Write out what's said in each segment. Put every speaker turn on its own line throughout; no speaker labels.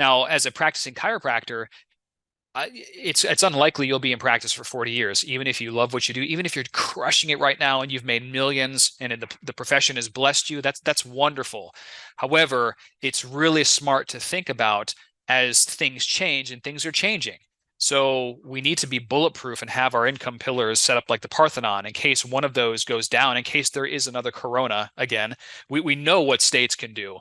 Now, as a practicing chiropractor, it's unlikely you'll be in practice for 40 years, even if you love what you do, even if you're crushing it right now and you've made millions and the profession has blessed you, that's wonderful. However, it's really smart to think about as things change, and things are changing. So we need to be bulletproof and have our income pillars set up like the Parthenon in case one of those goes down, in case there is another Corona again. We know what states can do.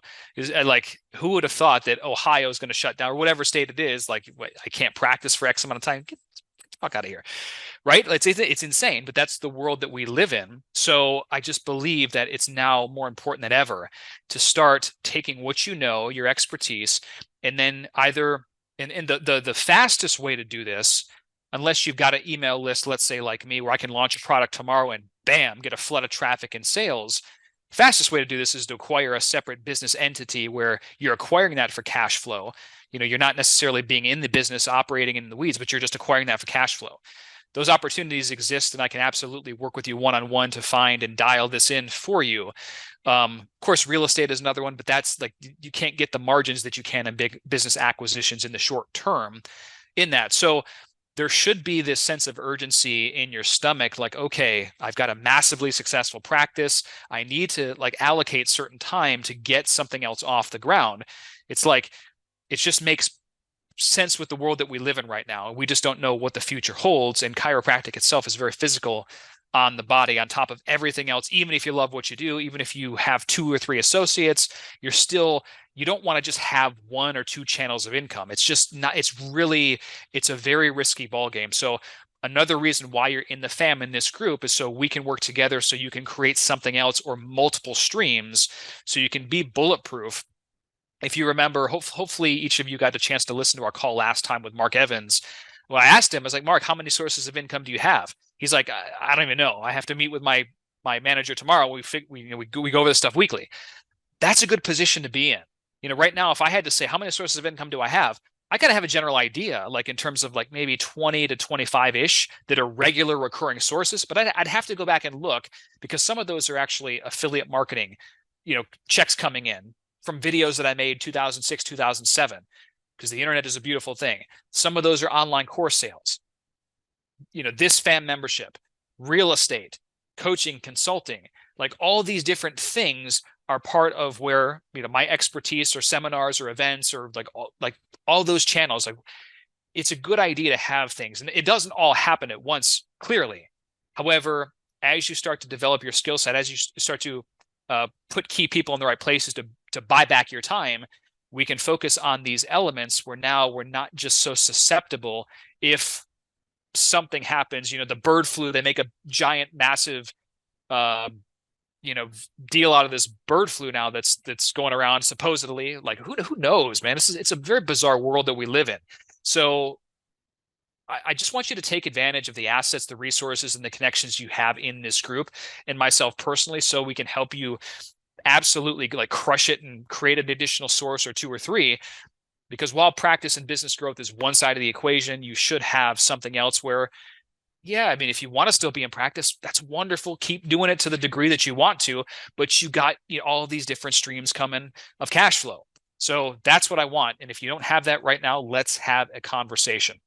Like, who would have thought that Ohio is going to shut down, or whatever state it is? Like, wait, I can't practice for X amount of time. Get the fuck out of here, right? It's insane, but that's the world that we live in. So I just believe that it's now more important than ever to start taking what you know, your expertise, and then either and the fastest way to do this, unless you've got an email list, let's say like me, where I can launch a product tomorrow and bam, get a flood of traffic and sales. Fastest way to do this is to acquire a separate business entity where you're acquiring that for cash flow. You're not necessarily being in the business operating in the weeds, but you're just acquiring that for cash flow. Those opportunities exist, and I can absolutely work with you one-on-one to find and dial this in for you. Of course, real estate is another one, but that's like, you can't get the margins that you can in big business acquisitions in the short term in that. So there should be this sense of urgency in your stomach, like, okay, I've got a massively successful practice. I need to like allocate certain time to get something else off the ground. It's like, it just makes sense with the world that we live in right now. We just don't know what the future holds. And chiropractic itself is very physical on the body, on top of everything else. Even if you love what you do, even if you have 2 or 3 associates, you don't want to just have 1 or 2 channels of income. It's just not, it's a very risky ball game. So another reason why you're in the fam in this group is so we can work together, so you can create something else or multiple streams, so you can be bulletproof. If you remember, hopefully each of you got the chance to listen to our call last time with Mark Evans. Well, I asked him, I was like, Mark, how many sources of income do you have? He's like, I don't even know. I have to meet with my manager tomorrow. We go over this stuff weekly. That's a good position to be in. Right now, if I had to say how many sources of income do I have, I gotta have a general idea, like in terms of like maybe 20 to 25-ish that are regular recurring sources. But I'd have to go back and look, because some of those are actually affiliate marketing, checks coming in from videos that I made 2006, 2007, because the internet is a beautiful thing. Some of those are online course sales. This fan membership, real estate, coaching, consulting, like all these different things are part of where, my expertise or seminars or events or like all those channels. Like, it's a good idea to have things, and it doesn't all happen at once, clearly. However, as you start to develop your skill set, as you start to put key people in the right places to buy back your time, we can focus on these elements where now we're not just so susceptible if something happens. The bird flu, they make a giant, massive, deal out of this bird flu now that's going around supposedly. Like, who knows, man? It's a very bizarre world that we live in. So I just want you to take advantage of the assets, the resources, and the connections you have in this group, and myself personally, so we can help you absolutely like crush it and create an additional source or 2 or 3. Because while practice and business growth is one side of the equation, you should have something else where, yeah, I mean, if you want to still be in practice, that's wonderful. Keep doing it to the degree that you want to, but you got all of these different streams coming of cash flow. So that's what I want. And if you don't have that right now, let's have a conversation.